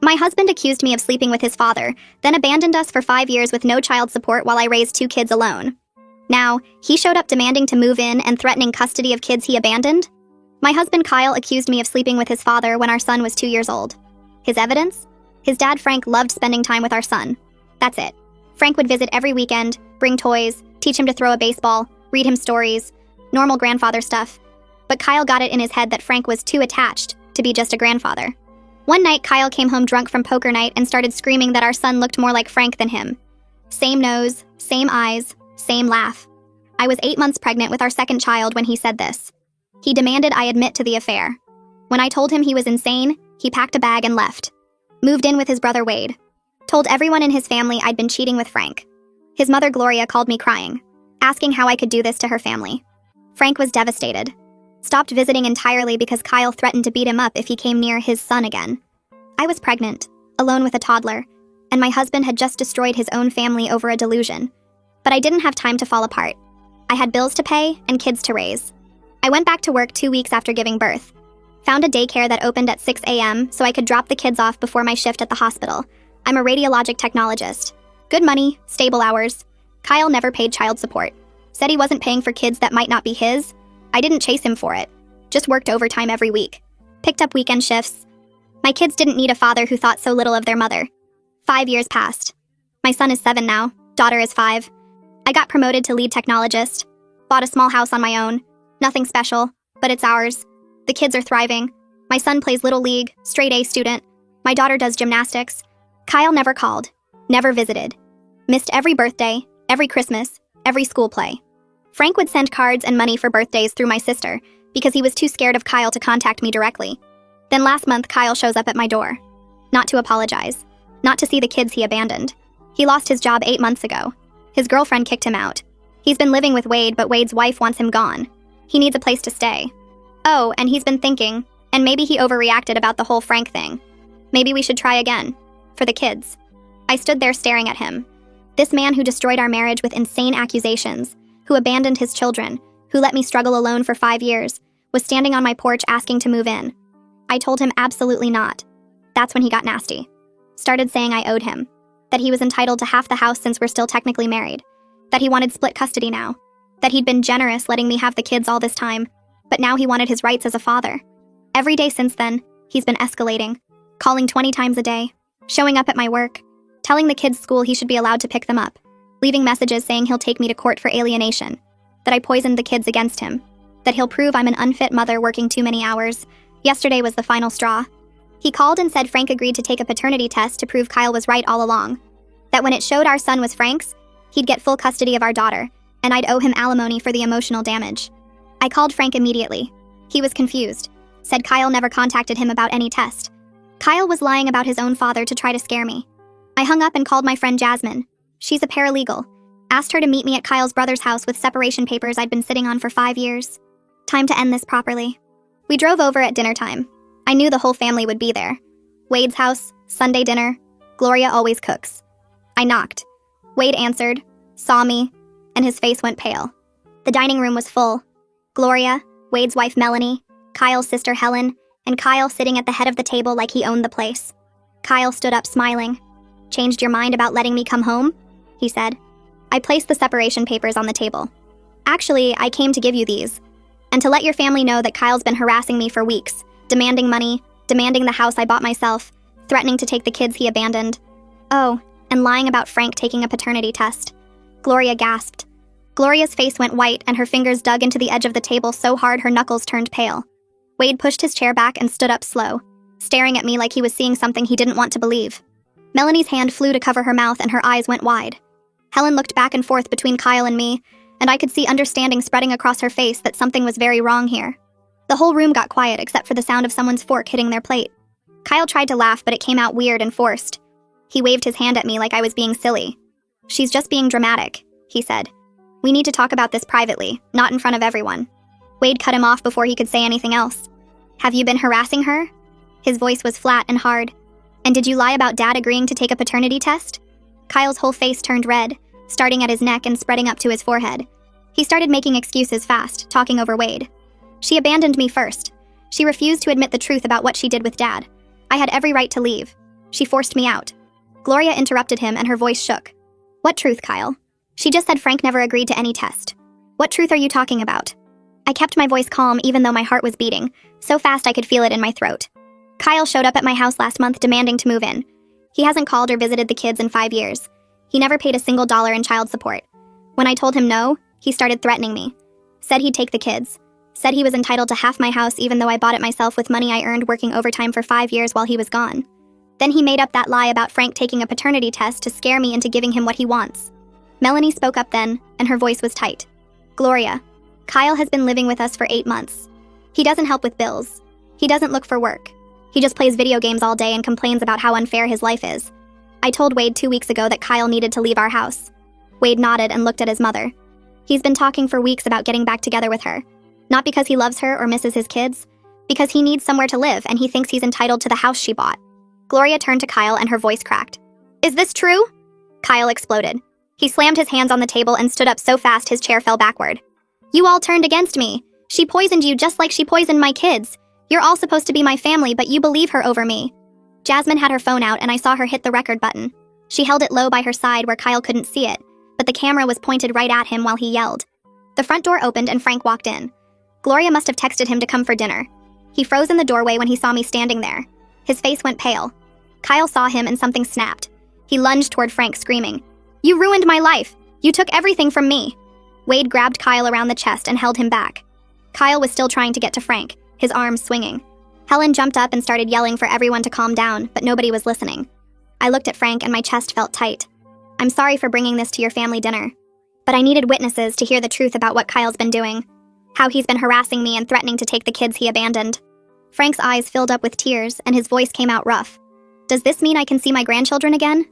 My husband accused me of sleeping with his father, then abandoned us for 5 years with no child support while I raised 2 kids alone. Now, he showed up demanding to move in and threatening custody of kids he abandoned? My husband Kyle accused me of sleeping with his father when our son was 2 years old. His evidence? His dad Frank loved spending time with our son. That's it. Frank would visit every weekend, bring toys, teach him to throw a baseball, read him stories, normal grandfather stuff. But Kyle got it in his head that Frank was too attached to be just a grandfather. One night, Kyle came home drunk from poker night and started screaming that our son looked more like Frank than him. Same nose, same eyes, same laugh. I was 8 months pregnant with our second child when he said this. He demanded I admit to the affair. When I told him he was insane, he packed a bag and left. Moved in with his brother Wade. Told everyone in his family I'd been cheating with Frank. His mother Gloria called me crying, asking how I could do this to her family. Frank was devastated. Stopped visiting entirely because Kyle threatened to beat him up if he came near his son again. I was pregnant, alone with a toddler, and my husband had just destroyed his own family over a delusion. But I didn't have time to fall apart. I had bills to pay and kids to raise. I went back to work 2 weeks after giving birth. Found a daycare that opened at 6 a.m. so I could drop the kids off before my shift at the hospital. I'm a radiologic technologist. Good money, stable hours. Kyle never paid child support. Said he wasn't paying for kids that might not be his. I didn't chase him for it. Just worked overtime every week. Picked up weekend shifts. My kids didn't need a father who thought so little of their mother. 5 years passed. My son is 7 now. Daughter is 5. I got promoted to lead technologist. Bought a small house on my own. Nothing special, but it's ours. The kids are thriving. My son plays Little League, straight A student. My daughter does gymnastics. Kyle never called, never visited. Missed every birthday, every Christmas, every school play. Frank would send cards and money for birthdays through my sister because he was too scared of Kyle to contact me directly. Then last month, Kyle shows up at my door. Not to apologize. Not to see the kids he abandoned. He lost his job 8 months ago. His girlfriend kicked him out. He's been living with Wade, but Wade's wife wants him gone. He needs a place to stay. Oh, and he's been thinking, and maybe he overreacted about the whole Frank thing. Maybe we should try again. For the kids. I stood there staring at him. This man who destroyed our marriage with insane accusations, who abandoned his children, who let me struggle alone for 5 years, was standing on my porch asking to move in. I told him absolutely not. That's when he got nasty. Started saying I owed him. That he was entitled to half the house since we're still technically married. That he wanted split custody now. That he'd been generous letting me have the kids all this time, but now he wanted his rights as a father. Every day since then, he's been escalating. Calling 20 times a day. Showing up at my work. Telling the kids' school he should be allowed to pick them up. Leaving messages saying he'll take me to court for alienation. That I poisoned the kids against him. That he'll prove I'm an unfit mother working too many hours. Yesterday was the final straw. He called and said Frank agreed to take a paternity test to prove Kyle was right all along. That when it showed our son was Frank's, he'd get full custody of our daughter, and I'd owe him alimony for the emotional damage. I called Frank immediately. He was confused. Said Kyle never contacted him about any test. Kyle was lying about his own father to try to scare me. I hung up and called my friend Jasmine. She's a paralegal. Asked her to meet me at Kyle's brother's house with separation papers I'd been sitting on for 5 years. Time to end this properly. We drove over at dinner time. I knew the whole family would be there. Wade's house, Sunday dinner. Gloria always cooks. I knocked. Wade answered, saw me, and his face went pale. The dining room was full. Gloria, Wade's wife Melanie, Kyle's sister Helen, and Kyle sitting at the head of the table like he owned the place. Kyle stood up smiling. Changed your mind about letting me come home? He said. I placed the separation papers on the table. Actually, I came to give you these. And to let your family know that Kyle's been harassing me for weeks, demanding money, demanding the house I bought myself, threatening to take the kids he abandoned. Oh, and lying about Frank taking a paternity test. Gloria gasped. Gloria's face went white and her fingers dug into the edge of the table so hard her knuckles turned pale. Wade pushed his chair back and stood up slow, staring at me like he was seeing something he didn't want to believe. Melanie's hand flew to cover her mouth and her eyes went wide. Helen looked back and forth between Kyle and me, and I could see understanding spreading across her face that something was very wrong here. The whole room got quiet except for the sound of someone's fork hitting their plate. Kyle tried to laugh, but it came out weird and forced. He waved his hand at me like I was being silly. She's just being dramatic, he said. We need to talk about this privately, not in front of everyone. Wade cut him off before he could say anything else. Have you been harassing her? His voice was flat and hard. And did you lie about Dad agreeing to take a paternity test? Kyle's whole face turned red, starting at his neck and spreading up to his forehead. He started making excuses fast, talking over Wade. She abandoned me first. She refused to admit the truth about what she did with Dad. I had every right to leave. She forced me out. Gloria interrupted him and her voice shook. What truth, Kyle? She just said Frank never agreed to any test. What truth are you talking about? I kept my voice calm even though my heart was beating, so fast I could feel it in my throat. Kyle showed up at my house last month demanding to move in. He hasn't called or visited the kids in 5 years. He never paid a single dollar in child support. When I told him no, he started threatening me. Said he'd take the kids. Said he was entitled to half my house even though I bought it myself with money I earned working overtime for 5 years while he was gone. Then he made up that lie about Frank taking a paternity test to scare me into giving him what he wants. Melanie spoke up then, and her voice was tight. Gloria, Kyle has been living with us for 8 months. He doesn't help with bills. He doesn't look for work. He just plays video games all day and complains about how unfair his life is. I told Wade 2 weeks ago that Kyle needed to leave our house. Wade nodded and looked at his mother. He's been talking for weeks about getting back together with her. Not because he loves her or misses his kids, because he needs somewhere to live and he thinks he's entitled to the house she bought. Gloria turned to Kyle and her voice cracked. Is this true? Kyle exploded. He slammed his hands on the table and stood up so fast his chair fell backward. You all turned against me. She poisoned you just like she poisoned my kids. You're all supposed to be my family, but you believe her over me. Jasmine had her phone out and I saw her hit the record button. She held it low by her side where Kyle couldn't see it, but the camera was pointed right at him while he yelled. The front door opened and Frank walked in. Gloria must have texted him to come for dinner. He froze in the doorway when he saw me standing there. His face went pale. Kyle saw him and something snapped. He lunged toward Frank, screaming, You ruined my life! You took everything from me! Wade grabbed Kyle around the chest and held him back. Kyle was still trying to get to Frank, his arms swinging. Helen jumped up and started yelling for everyone to calm down, but nobody was listening. I looked at Frank and my chest felt tight. I'm sorry for bringing this to your family dinner, but I needed witnesses to hear the truth about what Kyle's been doing, how he's been harassing me and threatening to take the kids he abandoned. Frank's eyes filled up with tears and his voice came out rough. Does this mean I can see my grandchildren again?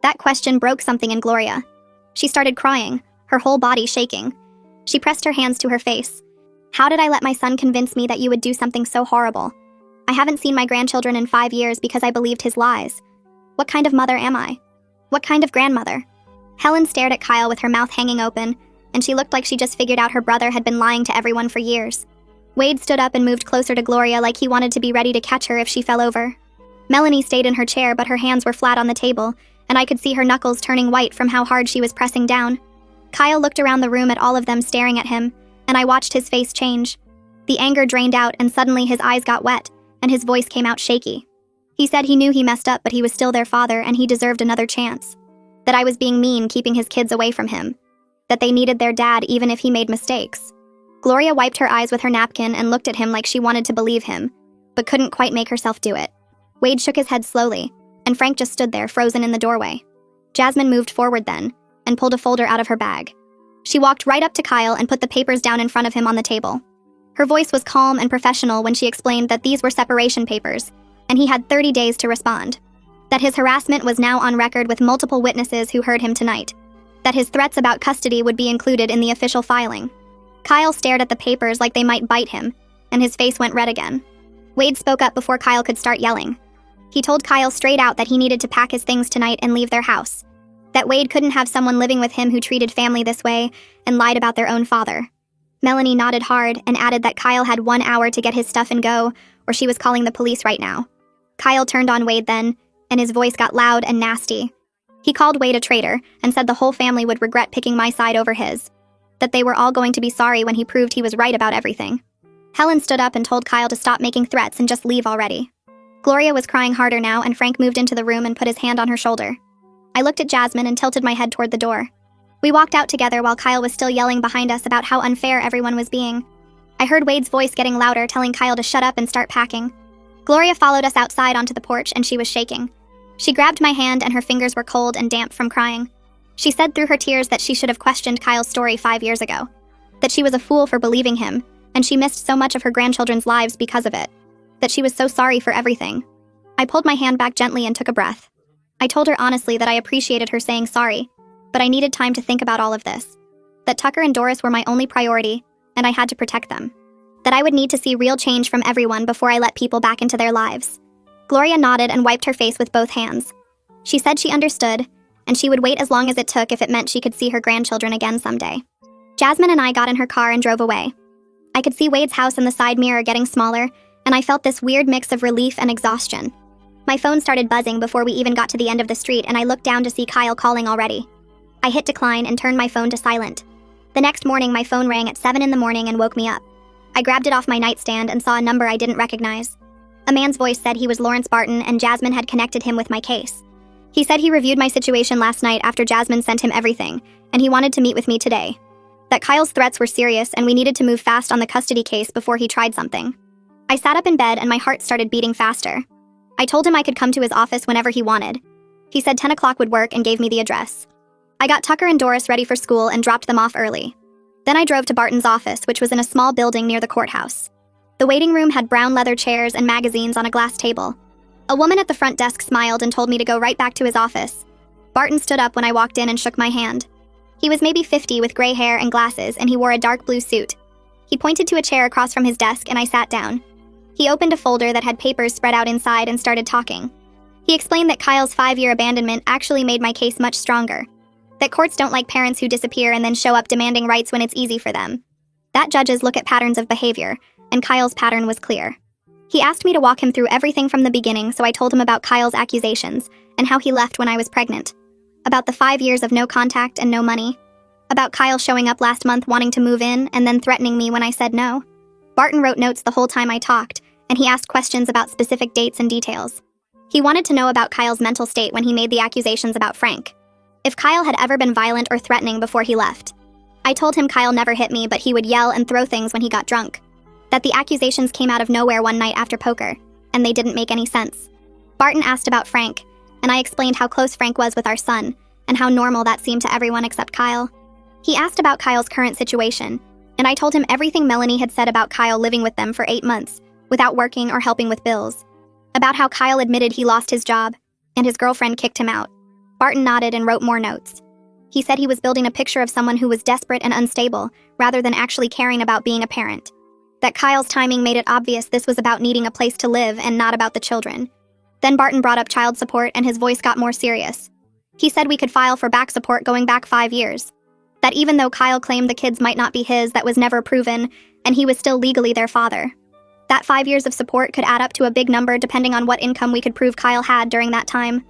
That question broke something in Gloria. She started crying, her whole body shaking. She pressed her hands to her face. How did I let my son convince me that you would do something so horrible? I haven't seen my grandchildren in 5 years because I believed his lies. What kind of mother am I? What kind of grandmother? Helen stared at Kyle with her mouth hanging open, and she looked like she just figured out her brother had been lying to everyone for years. Wade stood up and moved closer to Gloria like he wanted to be ready to catch her if she fell over. Melanie stayed in her chair, but her hands were flat on the table, and I could see her knuckles turning white from how hard she was pressing down. Kyle looked around the room at all of them staring at him, and I watched his face change. The anger drained out, and suddenly his eyes got wet, and his voice came out shaky. He said he knew he messed up, but he was still their father, and he deserved another chance. That I was being mean, keeping his kids away from him. That they needed their dad even if he made mistakes. Gloria wiped her eyes with her napkin and looked at him like she wanted to believe him, but couldn't quite make herself do it. Wade shook his head slowly, and Frank just stood there, frozen in the doorway. Jasmine moved forward then, and pulled a folder out of her bag. She walked right up to Kyle and put the papers down in front of him on the table. Her voice was calm and professional when she explained that these were separation papers, and he had 30 days to respond. That his harassment was now on record with multiple witnesses who heard him tonight. That his threats about custody would be included in the official filing. Kyle stared at the papers like they might bite him, and his face went red again. Wade spoke up before Kyle could start yelling. He told Kyle straight out that he needed to pack his things tonight and leave their house. That Wade couldn't have someone living with him who treated family this way and lied about their own father. Melanie nodded hard and added that Kyle had 1 hour to get his stuff and go, or she was calling the police right now. Kyle turned on Wade then, and his voice got loud and nasty. He called Wade a traitor and said the whole family would regret picking my side over his. That they were all going to be sorry when he proved he was right about everything. Helen stood up and told Kyle to stop making threats and just leave already. Gloria was crying harder now, and Frank moved into the room and put his hand on her shoulder. I looked at Jasmine and tilted my head toward the door. We walked out together while Kyle was still yelling behind us about how unfair everyone was being. I heard Wade's voice getting louder, telling Kyle to shut up and start packing. Gloria followed us outside onto the porch, and she was shaking. She grabbed my hand, and her fingers were cold and damp from crying. She said through her tears that she should have questioned Kyle's story 5 years ago. That she was a fool for believing him, and she missed so much of her grandchildren's lives because of it. That she was so sorry for everything. I pulled my hand back gently and took a breath. I told her honestly that I appreciated her saying sorry, but I needed time to think about all of this. That Tucker and Doris were my only priority, and I had to protect them. That I would need to see real change from everyone before I let people back into their lives. Gloria nodded and wiped her face with both hands. She said she understood, and she would wait as long as it took if it meant she could see her grandchildren again someday. Jasmine and I got in her car and drove away. I could see Wade's house in the side mirror getting smaller, and I felt this weird mix of relief and exhaustion. My phone started buzzing before we even got to the end of the street, and I looked down to see Kyle calling already. I hit decline and turned my phone to silent. The next morning, my phone rang at 7 in the morning and woke me up. I grabbed it off my nightstand and saw a number I didn't recognize. A man's voice said he was Lawrence Barton and Jasmine had connected him with my case. He said he reviewed my situation last night after Jasmine sent him everything, and he wanted to meet with me today. That Kyle's threats were serious and we needed to move fast on the custody case before he tried something. I sat up in bed and my heart started beating faster. I told him I could come to his office whenever he wanted. He said 10 o'clock would work and gave me the address. I got Tucker and Doris ready for school and dropped them off early. Then I drove to Barton's office, which was in a small building near the courthouse. The waiting room had brown leather chairs and magazines on a glass table. A woman at the front desk smiled and told me to go right back to his office. Barton stood up when I walked in and shook my hand. He was maybe 50 with gray hair and glasses, and he wore a dark blue suit. He pointed to a chair across from his desk and I sat down. He opened a folder that had papers spread out inside and started talking. He explained that Kyle's 5-year abandonment actually made my case much stronger. That courts don't like parents who disappear and then show up demanding rights when it's easy for them. That judges look at patterns of behavior, and Kyle's pattern was clear. He asked me to walk him through everything from the beginning, so I told him about Kyle's accusations and how he left when I was pregnant. About the 5 years of no contact and no money. About Kyle showing up last month wanting to move in and then threatening me when I said no. Barton wrote notes the whole time I talked, and he asked questions about specific dates and details. He wanted to know about Kyle's mental state when he made the accusations about Frank. If Kyle had ever been violent or threatening before he left. I told him Kyle never hit me, but he would yell and throw things when he got drunk. That the accusations came out of nowhere one night after poker, and they didn't make any sense. Barton asked about Frank, and I explained how close Frank was with our son, and how normal that seemed to everyone except Kyle. He asked about Kyle's current situation, and I told him everything Melanie had said about Kyle living with them for 8 months, without working or helping with bills. About how Kyle admitted he lost his job, and his girlfriend kicked him out. Barton nodded and wrote more notes. He said he was building a picture of someone who was desperate and unstable, rather than actually caring about being a parent. That Kyle's timing made it obvious this was about needing a place to live and not about the children. Then Barton brought up child support and his voice got more serious. He said we could file for back support going back 5 years. That even though Kyle claimed the kids might not be his, that was never proven, and he was still legally their father. That 5 years of support could add up to a big number depending on what income we could prove Kyle had during that time.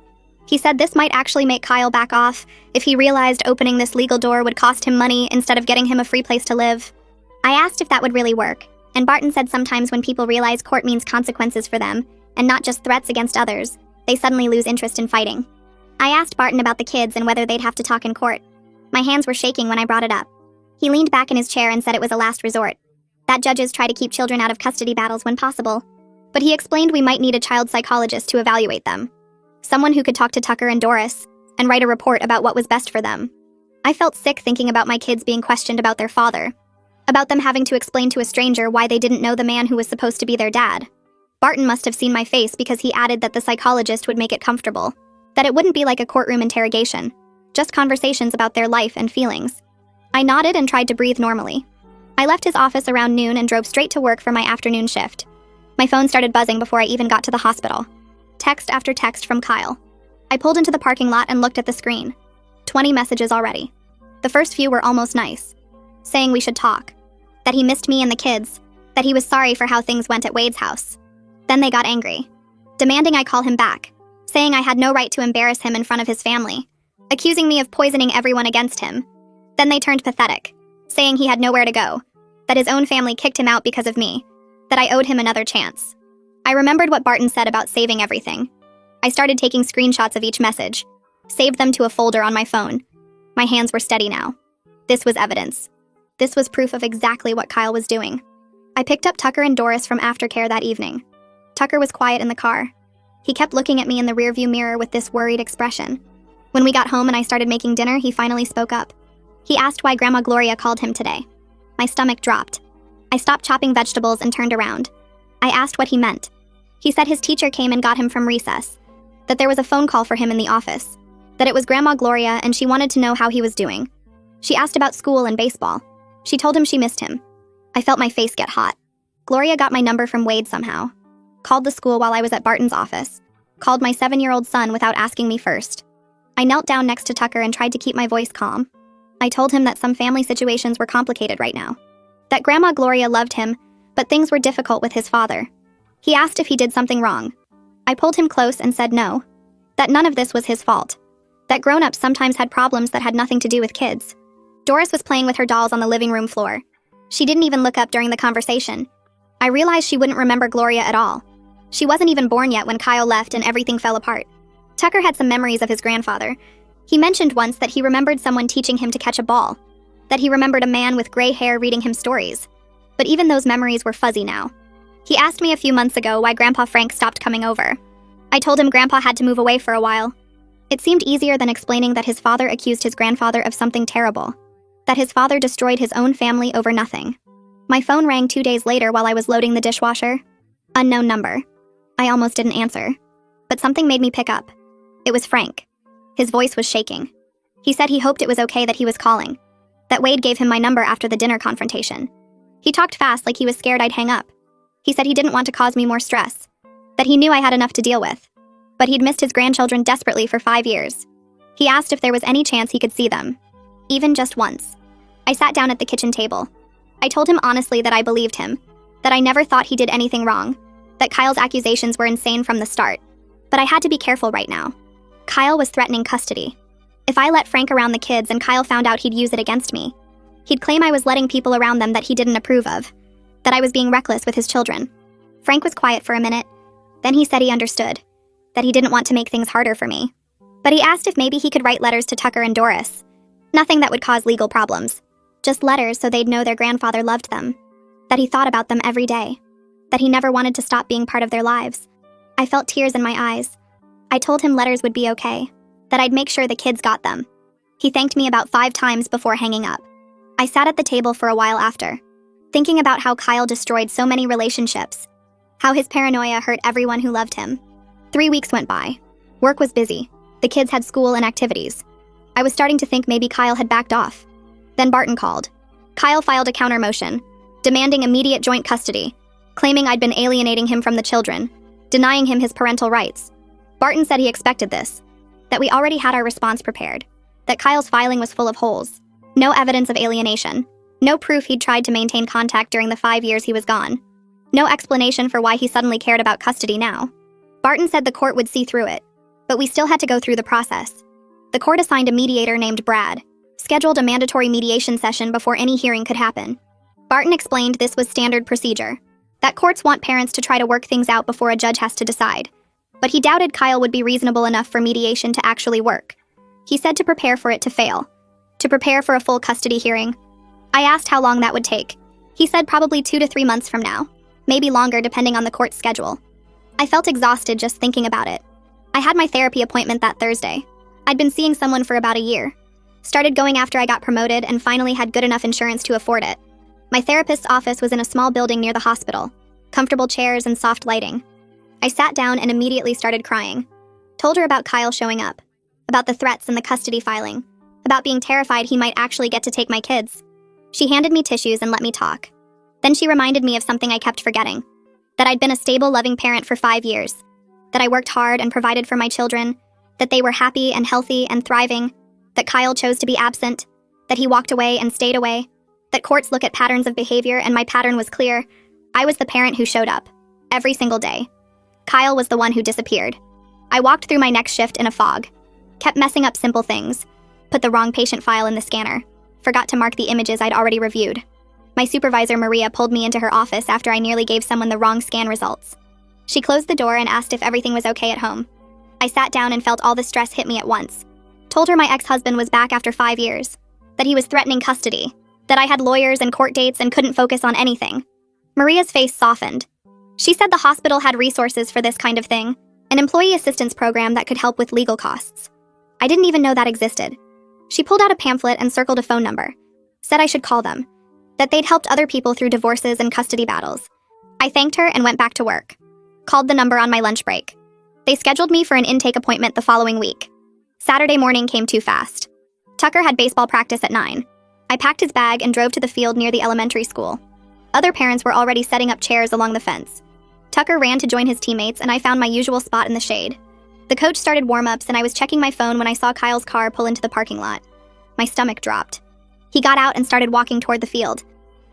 He said this might actually make Kyle back off if he realized opening this legal door would cost him money instead of getting him a free place to live. I asked if that would really work, and Barton said sometimes when people realize court means consequences for them, and not just threats against others, they suddenly lose interest in fighting. I asked Barton about the kids and whether they'd have to talk in court. My hands were shaking when I brought it up. He leaned back in his chair and said it was a last resort. That judges try to keep children out of custody battles when possible. But he explained we might need a child psychologist to evaluate them. Someone who could talk to Tucker and Doris and write a report about what was best for them. I felt sick thinking about my kids being questioned about their father. About them having to explain to a stranger why they didn't know the man who was supposed to be their dad. Barton must have seen my face because he added that the psychologist would make it comfortable. That it wouldn't be like a courtroom interrogation. Just conversations about their life and feelings. I nodded and tried to breathe normally. I left his office around noon and drove straight to work for my afternoon shift. My phone started buzzing before I even got to the hospital. Text after text from Kyle. I pulled into the parking lot and looked at the screen. 20 messages already. The first few were almost nice. Saying we should talk. That he missed me and the kids. That he was sorry for how things went at Wade's house. Then they got angry. Demanding I call him back. Saying I had no right to embarrass him in front of his family. Accusing me of poisoning everyone against him. Then they turned pathetic. Saying he had nowhere to go. That his own family kicked him out because of me. That I owed him another chance. I remembered what Barton said about saving everything. I started taking screenshots of each message. Saved them to a folder on my phone. My hands were steady now. This was evidence. This was proof of exactly what Kyle was doing. I picked up Tucker and Doris from aftercare that evening. Tucker was quiet in the car. He kept looking at me in the rearview mirror with this worried expression. When we got home and I started making dinner, he finally spoke up. He asked why Grandma Gloria called him today. My stomach dropped. I stopped chopping vegetables and turned around. I asked what he meant. He said his teacher came and got him from recess. That there was a phone call for him in the office. That it was Grandma Gloria and she wanted to know how he was doing. She asked about school and baseball. She told him she missed him. I felt my face get hot. Gloria got my number from Wade somehow. Called the school while I was at Barton's office. Called my 7-year-old son without asking me first. I knelt down next to Tucker and tried to keep my voice calm. I told him that some family situations were complicated right now. That Grandma Gloria loved him, but things were difficult with his father. He asked if he did something wrong. I pulled him close and said no. That none of this was his fault. That grown-ups sometimes had problems that had nothing to do with kids. Doris was playing with her dolls on the living room floor. She didn't even look up during the conversation. I realized she wouldn't remember Gloria at all. She wasn't even born yet when Kyle left and everything fell apart. Tucker had some memories of his grandfather. He mentioned once that he remembered someone teaching him to catch a ball, that he remembered a man with gray hair reading him stories. But even those memories were fuzzy now. He asked me a few months ago why Grandpa Frank stopped coming over. I told him Grandpa had to move away for a while. It seemed easier than explaining that his father accused his grandfather of something terrible, that his father destroyed his own family over nothing. My phone rang 2 days later while I was loading the dishwasher. Unknown number. I almost didn't answer. But something made me pick up. It was Frank. His voice was shaking. He said he hoped it was okay that he was calling, that Wade gave him my number after the dinner confrontation. He talked fast like he was scared I'd hang up. He said he didn't want to cause me more stress, that he knew I had enough to deal with, but he'd missed his grandchildren desperately for 5 years. He asked if there was any chance he could see them, even just once. I sat down at the kitchen table. I told him honestly that I believed him, that I never thought he did anything wrong, that Kyle's accusations were insane from the start. But I had to be careful right now. Kyle was threatening custody. If I let Frank around the kids and Kyle found out, he'd use it against me. He'd claim I was letting people around them that he didn't approve of, that I was being reckless with his children. Frank was quiet for a minute. Then he said he understood, that he didn't want to make things harder for me. But he asked if maybe he could write letters to Tucker and Doris. Nothing that would cause legal problems. Just letters so they'd know their grandfather loved them, that he thought about them every day, that he never wanted to stop being part of their lives. I felt tears in my eyes. I told him letters would be okay, that I'd make sure the kids got them. He thanked me about 5 times before hanging up. I sat at the table for a while after, thinking about how Kyle destroyed so many relationships, how his paranoia hurt everyone who loved him. 3 weeks went by. Work was busy. The kids had school and activities. I was starting to think maybe Kyle had backed off. Then Barton called. Kyle filed a counter motion, demanding immediate joint custody, claiming I'd been alienating him from the children, denying him his parental rights. Barton said he expected this, that we already had our response prepared, that Kyle's filing was full of holes, no evidence of alienation, no proof he'd tried to maintain contact during the 5 years he was gone, no explanation for why he suddenly cared about custody now. Barton said the court would see through it, but we still had to go through the process. The court assigned a mediator named Brad, scheduled a mandatory mediation session before any hearing could happen. Barton explained this was standard procedure, that courts want parents to try to work things out before a judge has to decide. But he doubted Kyle would be reasonable enough for mediation to actually work. He said to prepare for it to fail, to prepare for a full custody hearing. I asked how long that would take. He said probably 2 to 3 months from now, maybe longer depending on the court's schedule. I felt exhausted just thinking about it. I had my therapy appointment that Thursday. I'd been seeing someone for about a year. Started going after I got promoted and finally had good enough insurance to afford it. My therapist's office was in a small building near the hospital, comfortable chairs and soft lighting. I sat down and immediately started crying. Told her about Kyle showing up, about the threats and the custody filing, about being terrified he might actually get to take my kids. She handed me tissues and let me talk. Then she reminded me of something I kept forgetting, that I'd been a stable, loving parent for 5 years, that I worked hard and provided for my children, that they were happy and healthy and thriving, that Kyle chose to be absent, that he walked away and stayed away, that courts look at patterns of behavior and my pattern was clear. I was the parent who showed up, every single day. Kyle was the one who disappeared. I walked through my next shift in a fog, kept messing up simple things, put the wrong patient file in the scanner, forgot to mark the images I'd already reviewed. My supervisor, Maria, pulled me into her office after I nearly gave someone the wrong scan results. She closed the door and asked if everything was okay at home. I sat down and felt all the stress hit me at once. Told her my ex-husband was back after 5 years, that he was threatening custody, that I had lawyers and court dates and couldn't focus on anything. Maria's face softened. She said the hospital had resources for this kind of thing, an employee assistance program that could help with legal costs. I didn't even know that existed. She pulled out a pamphlet and circled a phone number, said I should call them, that they'd helped other people through divorces and custody battles. I thanked her and went back to work. Called the number on my lunch break. They scheduled me for an intake appointment the following week. Saturday morning came too fast. Tucker had baseball practice at 9. I packed his bag and drove to the field near the elementary school. Other parents were already setting up chairs along the fence. Tucker ran to join his teammates and I found my usual spot in the shade. The coach started warm-ups and I was checking my phone when I saw Kyle's car pull into the parking lot. My stomach dropped. He got out and started walking toward the field.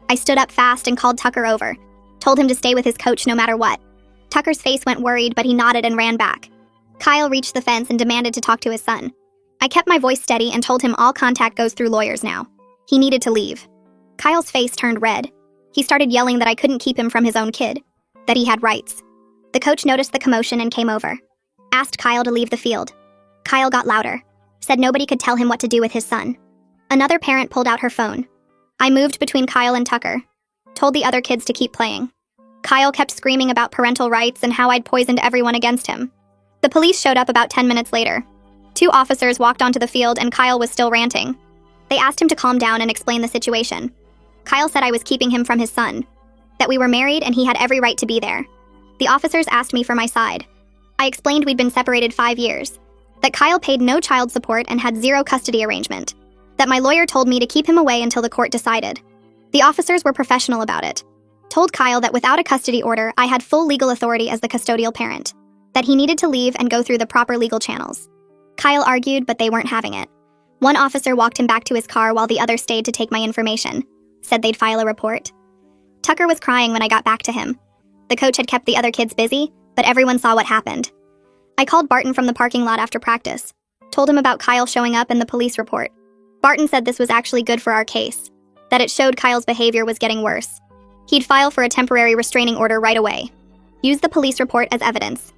I stood up fast and called Tucker over, told him to stay with his coach no matter what. Tucker's face went worried, but he nodded and ran back. Kyle reached the fence and demanded to talk to his son. I kept my voice steady and told him all contact goes through lawyers now. He needed to leave. Kyle's face turned red. He started yelling that I couldn't keep him from his own kid, that he had rights. The coach noticed the commotion and came over. Asked Kyle to leave the field. Kyle got louder. Said nobody could tell him what to do with his son. Another parent pulled out her phone. I moved between Kyle and Tucker. Told the other kids to keep playing. Kyle kept screaming about parental rights and how I'd poisoned everyone against him. The police showed up about 10 minutes later. 2 officers walked onto the field and Kyle was still ranting. They asked him to calm down and explain the situation. Kyle said I was keeping him from his son, that we were married and he had every right to be there. The officers asked me for my side. I explained we'd been separated 5 years, that Kyle paid no child support and had 0 custody arrangement, that my lawyer told me to keep him away until the court decided. The officers were professional about it. Told Kyle that without a custody order, I had full legal authority as the custodial parent, that he needed to leave and go through the proper legal channels. Kyle argued, but they weren't having it. One officer walked him back to his car while the other stayed to take my information, said they'd file a report. Tucker was crying when I got back to him. The coach had kept the other kids busy, but everyone saw what happened. I called Barton from the parking lot after practice, told him about Kyle showing up and the police report. Barton said this was actually good for our case, that it showed Kyle's behavior was getting worse. He'd file for a temporary restraining order right away. Use the police report as evidence.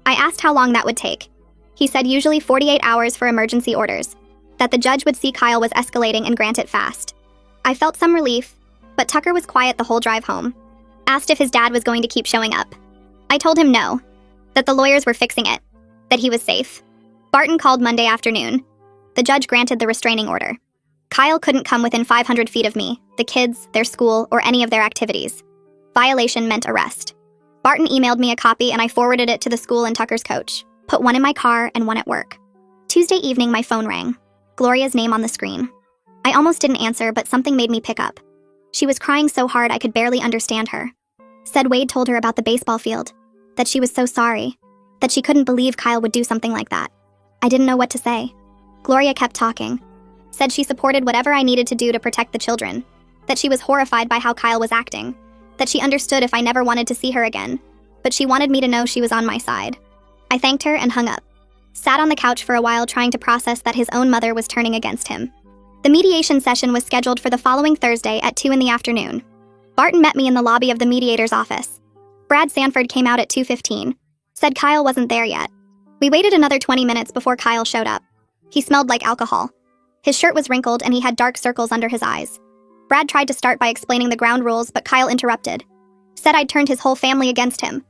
I asked how long that would take. He said usually 48 hours for emergency orders, that the judge would see Kyle was escalating and grant it fast. I felt some relief, but Tucker was quiet the whole drive home. Asked if his dad was going to keep showing up. I told him no, that the lawyers were fixing it, that he was safe. Barton called Monday afternoon. The judge granted the restraining order. Kyle couldn't come within 500 feet of me, the kids, their school, or any of their activities. Violation meant arrest. Barton emailed me a copy and I forwarded it to the school and Tucker's coach. Put one in my car and one at work. Tuesday evening, my phone rang. Gloria's name on the screen. I almost didn't answer, but something made me pick up. She was crying so hard I could barely understand her. Said Wade told her about the baseball field, that she was so sorry, that she couldn't believe Kyle would do something like that. I didn't know what to say. Gloria kept talking. Said she supported whatever I needed to do to protect the children, that she was horrified by how Kyle was acting, that she understood if I never wanted to see her again, but she wanted me to know she was on my side. I thanked her and hung up. Sat on the couch for a while trying to process that his own mother was turning against him. The mediation session was scheduled for the following Thursday at 2 in the afternoon. Barton met me in the lobby of the mediator's office. Brad Sanford came out at 2:15. Said Kyle wasn't there yet. We waited another 20 minutes before Kyle showed up. He smelled like alcohol. His shirt was wrinkled and he had dark circles under his eyes. Brad tried to start by explaining the ground rules, but Kyle interrupted. Said I'd turned his whole family against him,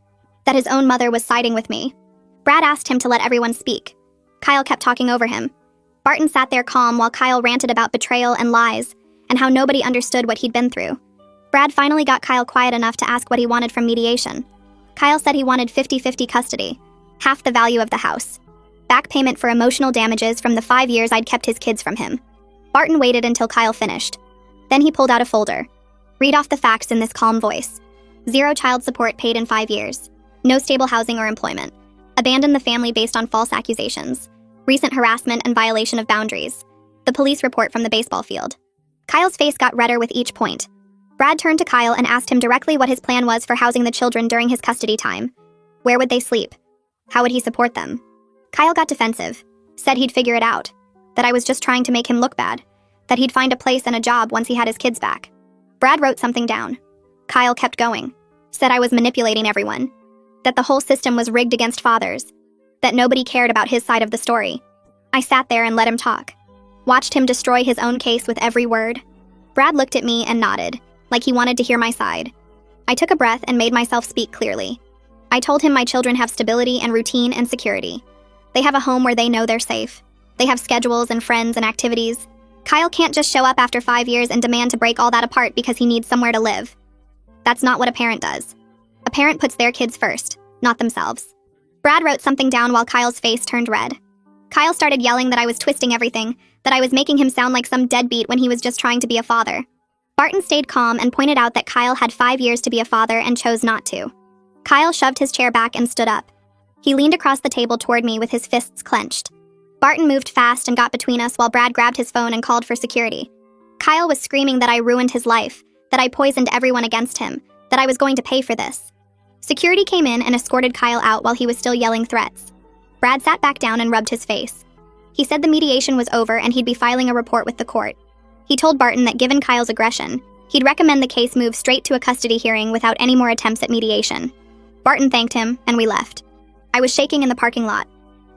that his own mother was siding with me. Brad asked him to let everyone speak. Kyle kept talking over him. Barton sat there calm while Kyle ranted about betrayal and lies, and how nobody understood what he'd been through. Brad finally got Kyle quiet enough to ask what he wanted from mediation. Kyle said he wanted 50-50 custody, half the value of the house. Back payment for emotional damages from the 5 years I'd kept his kids from him. Barton waited until Kyle finished. Then he pulled out a folder. Read off the facts in this calm voice. 0 child support paid in 5 years. No stable housing or employment. Abandoned the family based on false accusations. Recent harassment and violation of boundaries. The police report from the baseball field. Kyle's face got redder with each point. Brad turned to Kyle and asked him directly what his plan was for housing the children during his custody time. Where would they sleep? How would he support them? Kyle got defensive. Said he'd figure it out. That I was just trying to make him look bad. That he'd find a place and a job once he had his kids back. Brad wrote something down. Kyle kept going. Said I was manipulating everyone. That the whole system was rigged against fathers. That nobody cared about his side of the story. I sat there and let him talk. Watched him destroy his own case with every word. Brad looked at me and nodded, like he wanted to hear my side. I took a breath and made myself speak clearly. I told him my children have stability and routine and security. They have a home where they know they're safe. They have schedules and friends and activities. Kyle can't just show up after 5 years and demand to break all that apart because he needs somewhere to live. That's not what a parent does. A parent puts their kids first, not themselves. Brad wrote something down while Kyle's face turned red. Kyle started yelling that I was twisting everything, that I was making him sound like some deadbeat when he was just trying to be a father. Barton stayed calm and pointed out that Kyle had 5 years to be a father and chose not to. Kyle shoved his chair back and stood up. He leaned across the table toward me with his fists clenched. Barton moved fast and got between us while Brad grabbed his phone and called for security. Kyle was screaming that I ruined his life, that I poisoned everyone against him, that I was going to pay for this. Security came in and escorted Kyle out while he was still yelling threats. Brad sat back down and rubbed his face. He said the mediation was over and he'd be filing a report with the court. He told Barton that given Kyle's aggression, he'd recommend the case move straight to a custody hearing without any more attempts at mediation. Barton thanked him, and we left. I was shaking in the parking lot.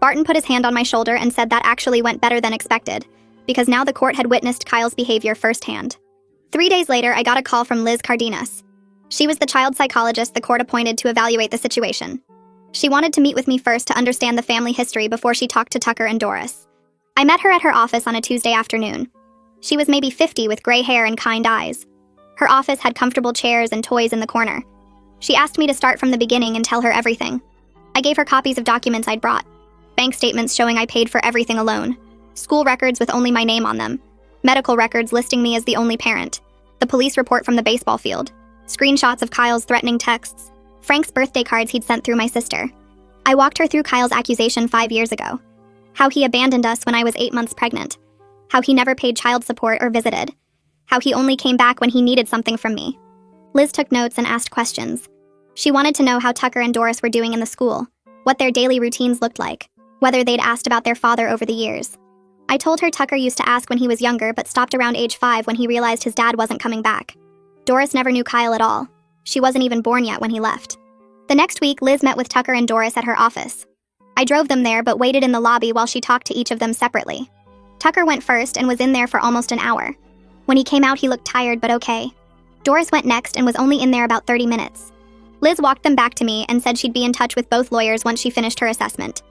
Barton put his hand on my shoulder and said that actually went better than expected, because now the court had witnessed Kyle's behavior firsthand. 3 days later, I got a call from Liz Cardenas. She was the child psychologist the court appointed to evaluate the situation. She wanted to meet with me first to understand the family history before she talked to Tucker and Doris. I met her at her office on a Tuesday afternoon. She was maybe 50 with gray hair and kind eyes. Her office had comfortable chairs and toys in the corner. She asked me to start from the beginning and tell her everything. I gave her copies of documents I'd brought. Bank statements showing I paid for everything alone. School records with only my name on them. Medical records listing me as the only parent. The police report from the baseball field. Screenshots of Kyle's threatening texts. Frank's birthday cards he'd sent through my sister. I walked her through Kyle's accusation 5 years ago. How he abandoned us when I was 8 months pregnant. How he never paid child support or visited. How he only came back when he needed something from me. Liz took notes and asked questions. She wanted to know how Tucker and Doris were doing in the school, what their daily routines looked like, whether they'd asked about their father over the years. I told her Tucker used to ask when he was younger but stopped around age 5 when he realized his dad wasn't coming back. Doris never knew Kyle at all. She wasn't even born yet when he left. The next week, Liz met with Tucker and Doris at her office. I drove them there but waited in the lobby while she talked to each of them separately. Tucker went first and was in there for almost an hour. When he came out, he looked tired but okay. Doris went next and was only in there about 30 minutes. Liz walked them back to me and said she'd be in touch with both lawyers once she finished her assessment.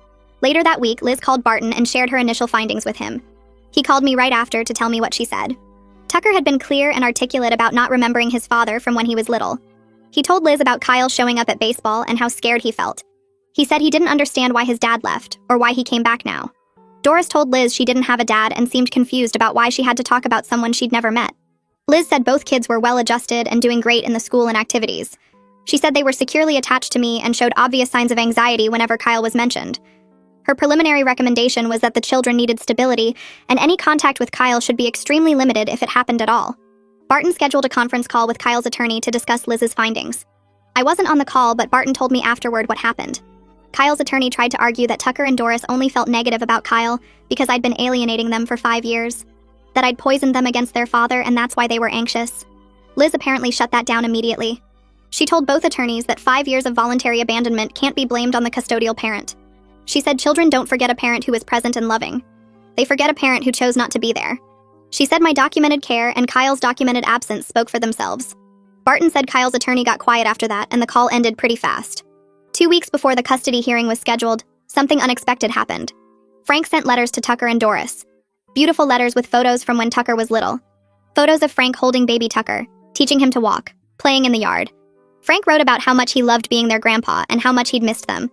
Later that week, Liz called Barton and shared her initial findings with him. He called me right after to tell me what she said. Tucker had been clear and articulate about not remembering his father from when he was little. He told Liz about Kyle showing up at baseball and how scared he felt. He said he didn't understand why his dad left, or why he came back now. Doris told Liz she didn't have a dad and seemed confused about why she had to talk about someone she'd never met. Liz said both kids were well-adjusted and doing great in the school and activities. She said they were securely attached to me and showed obvious signs of anxiety whenever Kyle was mentioned. Her preliminary recommendation was that the children needed stability, and any contact with Kyle should be extremely limited if it happened at all. Barton scheduled a conference call with Kyle's attorney to discuss Liz's findings. I wasn't on the call, but Barton told me afterward what happened. Kyle's attorney tried to argue that Tucker and Doris only felt negative about Kyle because I'd been alienating them for 5 years, that I'd poisoned them against their father and that's why they were anxious. Liz apparently shut that down immediately. She told both attorneys that 5 years of voluntary abandonment can't be blamed on the custodial parent. She said children don't forget a parent who is present and loving. They forget a parent who chose not to be there. She said my documented care and Kyle's documented absence spoke for themselves. Barton said Kyle's attorney got quiet after that and the call ended pretty fast. 2 weeks before the custody hearing was scheduled, something unexpected happened. Frank sent letters to Tucker and Doris. Beautiful letters with photos from when Tucker was little. Photos of Frank holding baby Tucker, teaching him to walk, playing in the yard. Frank wrote about how much he loved being their grandpa and how much he'd missed them.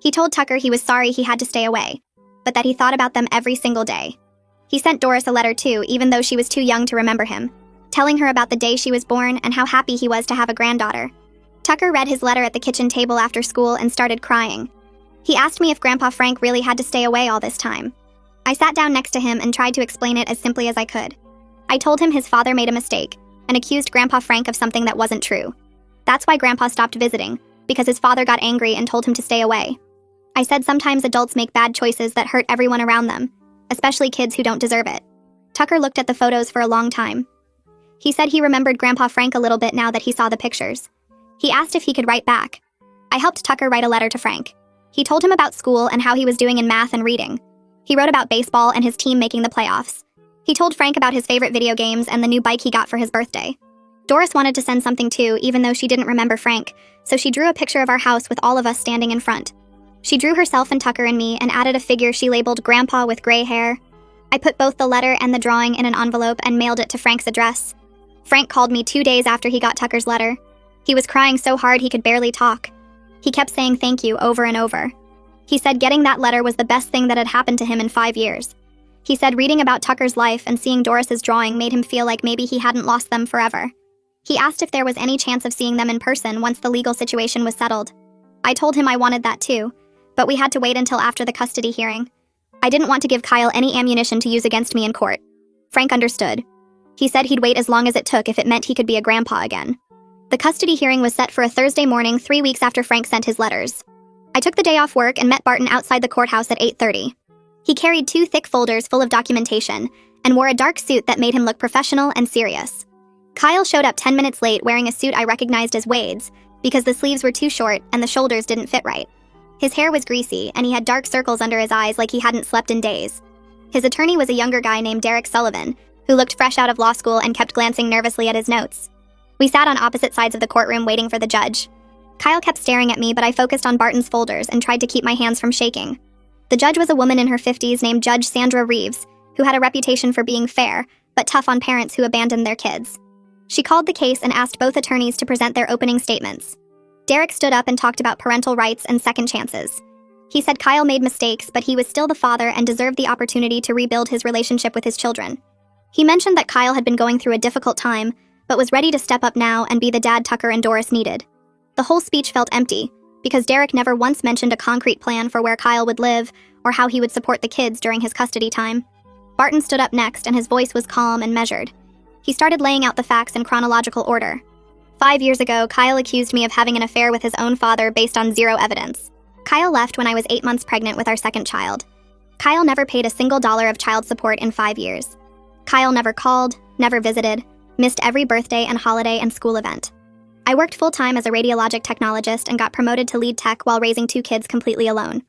He told Tucker he was sorry he had to stay away, but that he thought about them every single day. He sent Doris a letter too, even though she was too young to remember him, telling her about the day she was born and how happy he was to have a granddaughter. Tucker read his letter at the kitchen table after school and started crying. He asked me if Grandpa Frank really had to stay away all this time. I sat down next to him and tried to explain it as simply as I could. I told him his father made a mistake and accused Grandpa Frank of something that wasn't true. That's why Grandpa stopped visiting, because his father got angry and told him to stay away. I said sometimes adults make bad choices that hurt everyone around them, especially kids who don't deserve it. Tucker looked at the photos for a long time. He said he remembered Grandpa Frank a little bit now that he saw the pictures. He asked if he could write back. I helped Tucker write a letter to Frank. He told him about school and how he was doing in math and reading. He wrote about baseball and his team making the playoffs. He told Frank about his favorite video games and the new bike he got for his birthday. Doris wanted to send something too, even though she didn't remember Frank, so she drew a picture of our house with all of us standing in front. She drew herself and Tucker and me and added a figure she labeled Grandpa with gray hair. I put both the letter and the drawing in an envelope and mailed it to Frank's address. Frank called me 2 days after he got Tucker's letter. He was crying so hard he could barely talk. He kept saying thank you over and over. He said getting that letter was the best thing that had happened to him in 5 years. He said reading about Tucker's life and seeing Doris's drawing made him feel like maybe he hadn't lost them forever. He asked if there was any chance of seeing them in person once the legal situation was settled. I told him I wanted that too, but we had to wait until after the custody hearing. I didn't want to give Kyle any ammunition to use against me in court. Frank understood. He said he'd wait as long as it took if it meant he could be a grandpa again. The custody hearing was set for a Thursday morning 3 weeks after Frank sent his letters. I took the day off work and met Barton outside the courthouse at 8:30. He carried 2 thick folders full of documentation and wore a dark suit that made him look professional and serious. Kyle showed up 10 minutes late wearing a suit I recognized as Wade's because the sleeves were too short and the shoulders didn't fit right. His hair was greasy and he had dark circles under his eyes like he hadn't slept in days. His attorney was a younger guy named Derek Sullivan, who looked fresh out of law school and kept glancing nervously at his notes. We sat on opposite sides of the courtroom waiting for the judge. Kyle kept staring at me, but I focused on Barton's folders and tried to keep my hands from shaking. The judge was a woman in her 50s named Judge Sandra Reeves, who had a reputation for being fair, but tough on parents who abandoned their kids. She called the case and asked both attorneys to present their opening statements. Derek stood up and talked about parental rights and second chances. He said Kyle made mistakes, but he was still the father and deserved the opportunity to rebuild his relationship with his children. He mentioned that Kyle had been going through a difficult time, but was ready to step up now and be the dad Tucker and Doris needed. The whole speech felt empty, because Derek never once mentioned a concrete plan for where Kyle would live or how he would support the kids during his custody time. Barton stood up next and his voice was calm and measured. He started laying out the facts in chronological order. 5 years ago, Kyle accused me of having an affair with his own father based on zero evidence. Kyle left when I was 8 months pregnant with our second child. Kyle never paid a single dollar of child support in 5 years. Kyle never called, never visited, missed every birthday and holiday and school event. I worked full-time as a radiologic technologist and got promoted to lead tech while raising 2 kids completely alone.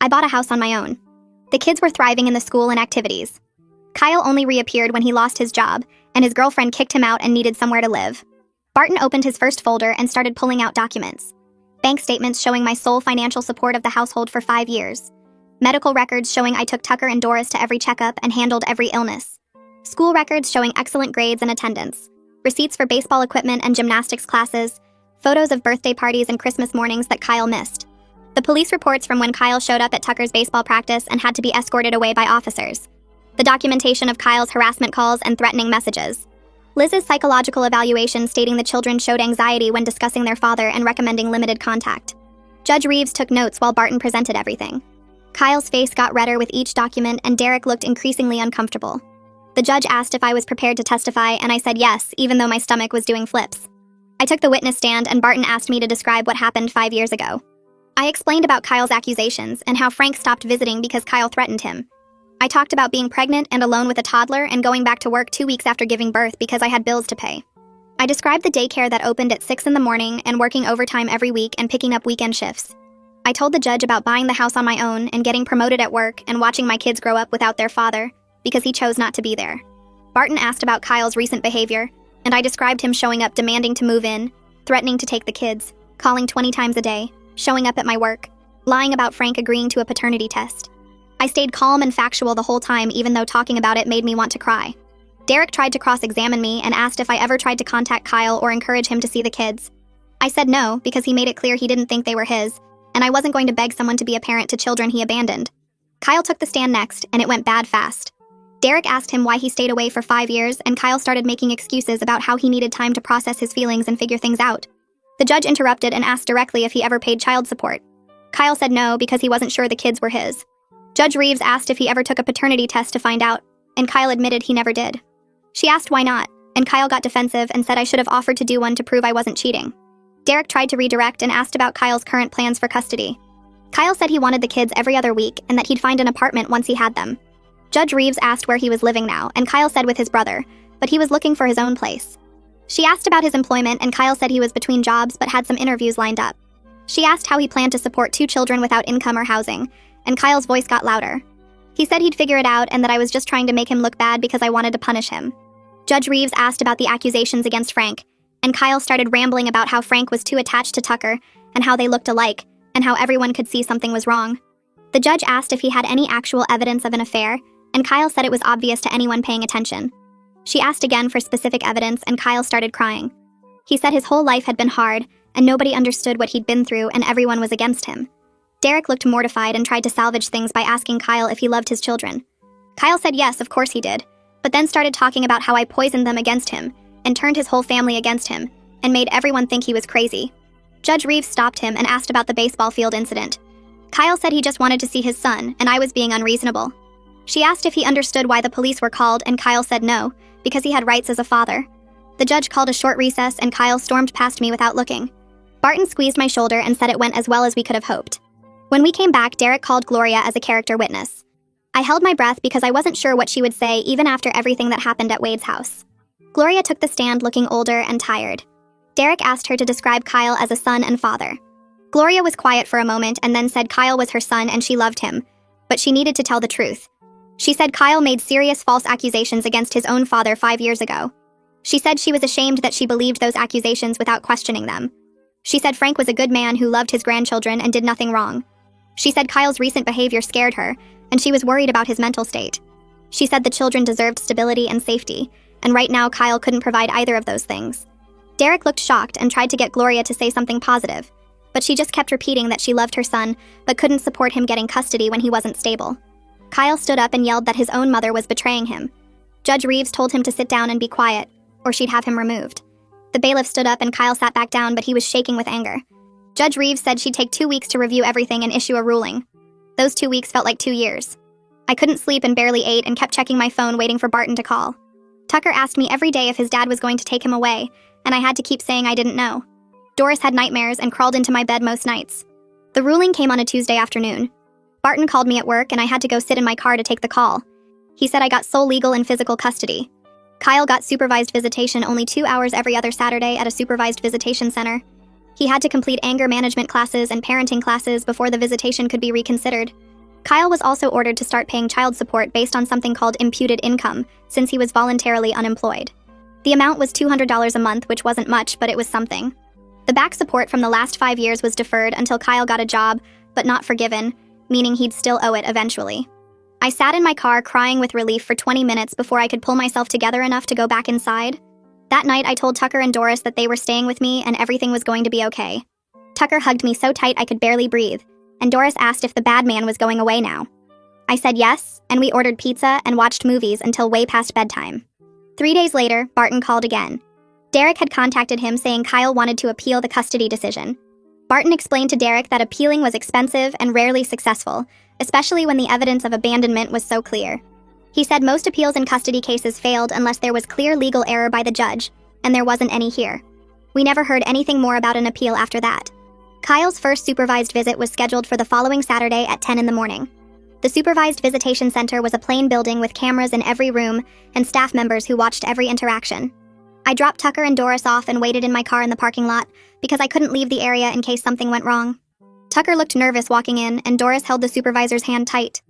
I bought a house on my own. The kids were thriving in the school and activities. Kyle only reappeared when he lost his job, and his girlfriend kicked him out and needed somewhere to live. Barton opened his first folder and started pulling out documents. Bank statements showing my sole financial support of the household for 5 years. Medical records showing I took Tucker and Doris to every checkup and handled every illness. School records showing excellent grades and attendance. Receipts for baseball equipment and gymnastics classes. Photos of birthday parties and Christmas mornings that Kyle missed. The police reports from when Kyle showed up at Tucker's baseball practice and had to be escorted away by officers. The documentation of Kyle's harassment calls and threatening messages. Liz's psychological evaluation stating the children showed anxiety when discussing their father and recommending limited contact. Judge Reeves took notes while Barton presented everything. Kyle's face got redder with each document and Derek looked increasingly uncomfortable. The judge asked if I was prepared to testify and I said yes, even though my stomach was doing flips. I took the witness stand and Barton asked me to describe what happened 5 years ago. I explained about Kyle's accusations and how Frank stopped visiting because Kyle threatened him. I talked about being pregnant and alone with a toddler and going back to work 2 weeks after giving birth because I had bills to pay. I described the daycare that opened at 6 in the morning and working overtime every week and picking up weekend shifts. I told the judge about buying the house on my own and getting promoted at work and watching my kids grow up without their father because he chose not to be there. Barton asked about Kyle's recent behavior, and I described him showing up demanding to move in, threatening to take the kids, calling 20 times a day, showing up at my work, lying about Frank agreeing to a paternity test. I stayed calm and factual the whole time even though talking about it made me want to cry. Derek tried to cross-examine me and asked if I ever tried to contact Kyle or encourage him to see the kids. I said no because he made it clear he didn't think they were his, and I wasn't going to beg someone to be a parent to children he abandoned. Kyle took the stand next, and it went bad fast. Derek asked him why he stayed away for 5 years, and Kyle started making excuses about how he needed time to process his feelings and figure things out. The judge interrupted and asked directly if he ever paid child support. Kyle said no because he wasn't sure the kids were his. Judge Reeves asked if he ever took a paternity test to find out, and Kyle admitted he never did. She asked why not, and Kyle got defensive and said I should have offered to do one to prove I wasn't cheating. Derek tried to redirect and asked about Kyle's current plans for custody. Kyle said he wanted the kids every other week and that he'd find an apartment once he had them. Judge Reeves asked where he was living now, and Kyle said with his brother, but he was looking for his own place. She asked about his employment, and Kyle said he was between jobs but had some interviews lined up. She asked how he planned to support 2 children without income or housing, and Kyle's voice got louder. He said he'd figure it out and that I was just trying to make him look bad because I wanted to punish him. Judge Reeves asked about the accusations against Frank, and Kyle started rambling about how Frank was too attached to Tucker and how they looked alike, and how everyone could see something was wrong. The judge asked if he had any actual evidence of an affair, and Kyle said it was obvious to anyone paying attention. She asked again for specific evidence, and Kyle started crying. He said his whole life had been hard, and nobody understood what he'd been through, and everyone was against him. Derek looked mortified and tried to salvage things by asking Kyle if he loved his children. Kyle said yes, of course he did, but then started talking about how I poisoned them against him, and turned his whole family against him, and made everyone think he was crazy. Judge Reeves stopped him and asked about the baseball field incident. Kyle said he just wanted to see his son, and I was being unreasonable. She asked if he understood why the police were called, and Kyle said no, because he had rights as a father. The judge called a short recess and Kyle stormed past me without looking. Barton squeezed my shoulder and said it went as well as we could have hoped. When we came back, Derek called Gloria as a character witness. I held my breath because I wasn't sure what she would say even after everything that happened at Wade's house. Gloria took the stand looking older and tired. Derek asked her to describe Kyle as a son and father. Gloria was quiet for a moment and then said Kyle was her son and she loved him, but she needed to tell the truth. She said Kyle made serious false accusations against his own father 5 years ago. She said she was ashamed that she believed those accusations without questioning them. She said Frank was a good man who loved his grandchildren and did nothing wrong. She said Kyle's recent behavior scared her, and she was worried about his mental state. She said the children deserved stability and safety, and right now Kyle couldn't provide either of those things. Derek looked shocked and tried to get Gloria to say something positive, but she just kept repeating that she loved her son, but couldn't support him getting custody when he wasn't stable. Kyle stood up and yelled that his own mother was betraying him. Judge Reeves told him to sit down and be quiet, or she'd have him removed. The bailiff stood up and Kyle sat back down, but he was shaking with anger. Judge Reeves said she'd take 2 weeks to review everything and issue a ruling. Those 2 weeks felt like 2 years. I couldn't sleep and barely ate and kept checking my phone waiting for Barton to call. Tucker asked me every day if his dad was going to take him away, and I had to keep saying I didn't know. Doris had nightmares and crawled into my bed most nights. The ruling came on a Tuesday afternoon. Barton called me at work and I had to go sit in my car to take the call. He said I got sole legal and physical custody. Kyle got supervised visitation only 2 hours every other Saturday at a supervised visitation center. He had to complete anger management classes and parenting classes before the visitation could be reconsidered. Kyle was also ordered to start paying child support based on something called imputed income, since he was voluntarily unemployed. The amount was $200 a month, which wasn't much, but it was something. The back support from the last 5 years was deferred until Kyle got a job, but not forgiven, meaning he'd still owe it eventually. I sat in my car crying with relief for 20 minutes before I could pull myself together enough to go back inside. That night, I told Tucker and Doris that they were staying with me and everything was going to be okay. Tucker hugged me so tight I could barely breathe, and Doris asked if the bad man was going away now. I said yes, and we ordered pizza and watched movies until way past bedtime. 3 days later, Barton called again. Derek had contacted him saying Kyle wanted to appeal the custody decision. Barton explained to Derek that appealing was expensive and rarely successful, especially when the evidence of abandonment was so clear. He said most appeals in custody cases failed unless there was clear legal error by the judge, and there wasn't any here. We never heard anything more about an appeal after that. Kyle's first supervised visit was scheduled for the following Saturday at 10 in the morning. The supervised visitation center was a plain building with cameras in every room and staff members who watched every interaction. I dropped Tucker and Doris off and waited in my car in the parking lot because I couldn't leave the area in case something went wrong. Tucker looked nervous walking in, and Doris held the supervisor's hand tight.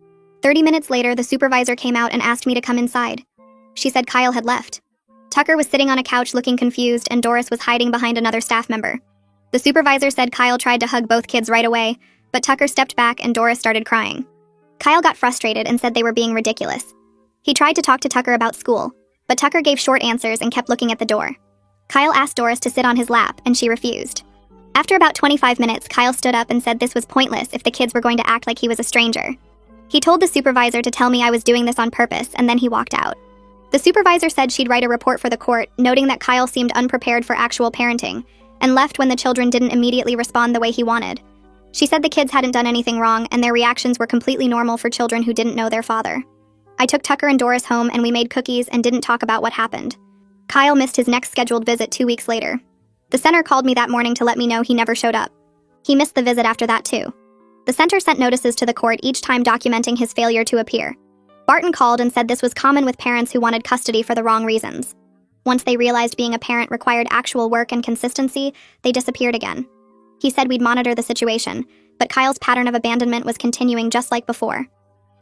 30 minutes later, the supervisor came out and asked me to come inside. She said Kyle had left. Tucker was sitting on a couch looking confused, and Doris was hiding behind another staff member. The supervisor said Kyle tried to hug both kids right away, but Tucker stepped back and Doris started crying. Kyle got frustrated and said they were being ridiculous. He tried to talk to Tucker about school, but Tucker gave short answers and kept looking at the door. Kyle asked Doris to sit on his lap, and she refused. After about 25 minutes, Kyle stood up and said this was pointless if the kids were going to act like he was a stranger. He told the supervisor to tell me I was doing this on purpose, and then he walked out. The supervisor said she'd write a report for the court, noting that Kyle seemed unprepared for actual parenting, and left when the children didn't immediately respond the way he wanted. She said the kids hadn't done anything wrong, and their reactions were completely normal for children who didn't know their father. I took Tucker and Doris home and we made cookies and didn't talk about what happened. Kyle missed his next scheduled visit 2 weeks later. The center called me that morning to let me know he never showed up. He missed the visit after that too. The center sent notices to the court each time documenting his failure to appear. Barton called and said this was common with parents who wanted custody for the wrong reasons. Once they realized being a parent required actual work and consistency, they disappeared again. He said we'd monitor the situation, but Kyle's pattern of abandonment was continuing just like before.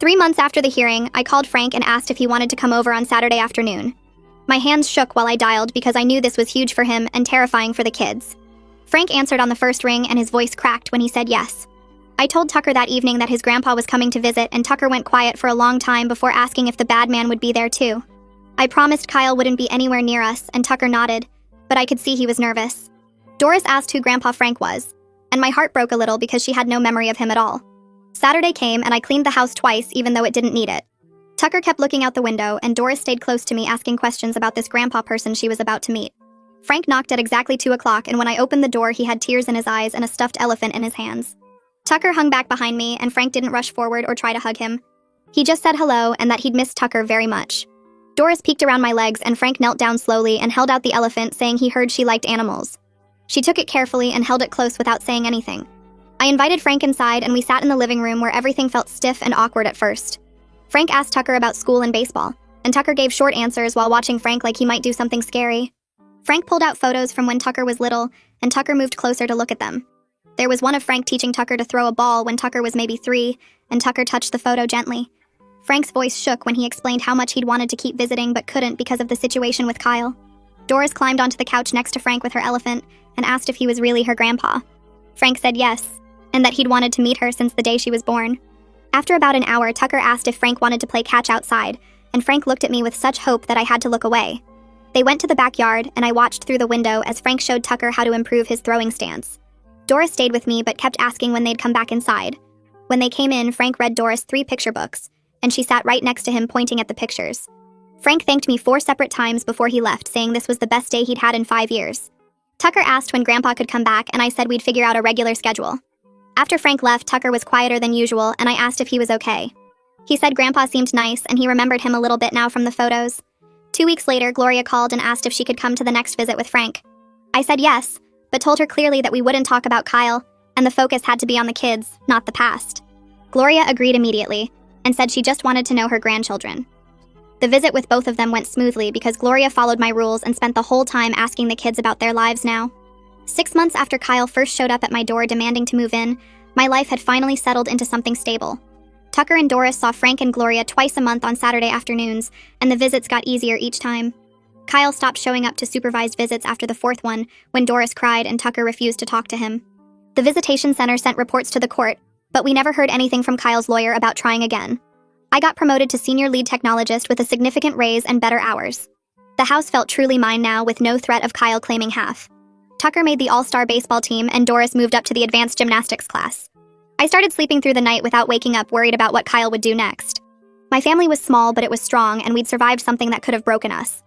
3 months after the hearing, I called Frank and asked if he wanted to come over on Saturday afternoon. My hands shook while I dialed because I knew this was huge for him and terrifying for the kids. Frank answered on the first ring and his voice cracked when he said yes. I told Tucker that evening that his grandpa was coming to visit, and Tucker went quiet for a long time before asking if the bad man would be there too. I promised Kyle wouldn't be anywhere near us, and Tucker nodded, but I could see he was nervous. Doris asked who Grandpa Frank was, and my heart broke a little because she had no memory of him at all. Saturday came and I cleaned the house twice even though it didn't need it. Tucker kept looking out the window, and Doris stayed close to me asking questions about this grandpa person she was about to meet. Frank knocked at exactly 2 o'clock, and when I opened the door he had tears in his eyes and a stuffed elephant in his hands. Tucker hung back behind me, and Frank didn't rush forward or try to hug him. He just said hello and that he'd missed Tucker very much. Doris peeked around my legs and Frank knelt down slowly and held out the elephant, saying he heard she liked animals. She took it carefully and held it close without saying anything. I invited Frank inside and we sat in the living room where everything felt stiff and awkward at first. Frank asked Tucker about school and baseball, and Tucker gave short answers while watching Frank like he might do something scary. Frank pulled out photos from when Tucker was little, and Tucker moved closer to look at them. There was one of Frank teaching Tucker to throw a ball when Tucker was maybe 3, and Tucker touched the photo gently. Frank's voice shook when he explained how much he'd wanted to keep visiting but couldn't because of the situation with Kyle. Doris climbed onto the couch next to Frank with her elephant and asked if he was really her grandpa. Frank said yes, and that he'd wanted to meet her since the day she was born. After about an hour, Tucker asked if Frank wanted to play catch outside, and Frank looked at me with such hope that I had to look away. They went to the backyard, and I watched through the window as Frank showed Tucker how to improve his throwing stance. Doris stayed with me but kept asking when they'd come back inside. When they came in, Frank read Doris 3 picture books, and she sat right next to him pointing at the pictures. Frank thanked me 4 separate times before he left, saying this was the best day he'd had in 5 years. Tucker asked when Grandpa could come back, and I said we'd figure out a regular schedule. After Frank left, Tucker was quieter than usual, and I asked if he was okay. He said Grandpa seemed nice, and he remembered him a little bit now from the photos. 2 weeks later, Gloria called and asked if she could come to the next visit with Frank. I said yes, but told her clearly that we wouldn't talk about Kyle, and the focus had to be on the kids, not the past. Gloria agreed immediately, and said she just wanted to know her grandchildren. The visit with both of them went smoothly because Gloria followed my rules and spent the whole time asking the kids about their lives now. 6 months after Kyle first showed up at my door demanding to move in, my life had finally settled into something stable. Tucker and Doris saw Frank and Gloria twice a month on Saturday afternoons, and the visits got easier each time. Kyle stopped showing up to supervised visits after the 4th one when Doris cried and Tucker refused to talk to him. The visitation center sent reports to the court, but we never heard anything from Kyle's lawyer about trying again. I got promoted to senior lead technologist with a significant raise and better hours. The house felt truly mine now with no threat of Kyle claiming half. Tucker made the all-star baseball team and Doris moved up to the advanced gymnastics class. I started sleeping through the night without waking up worried about what Kyle would do next. My family was small, but it was strong, and we'd survived something that could have broken us.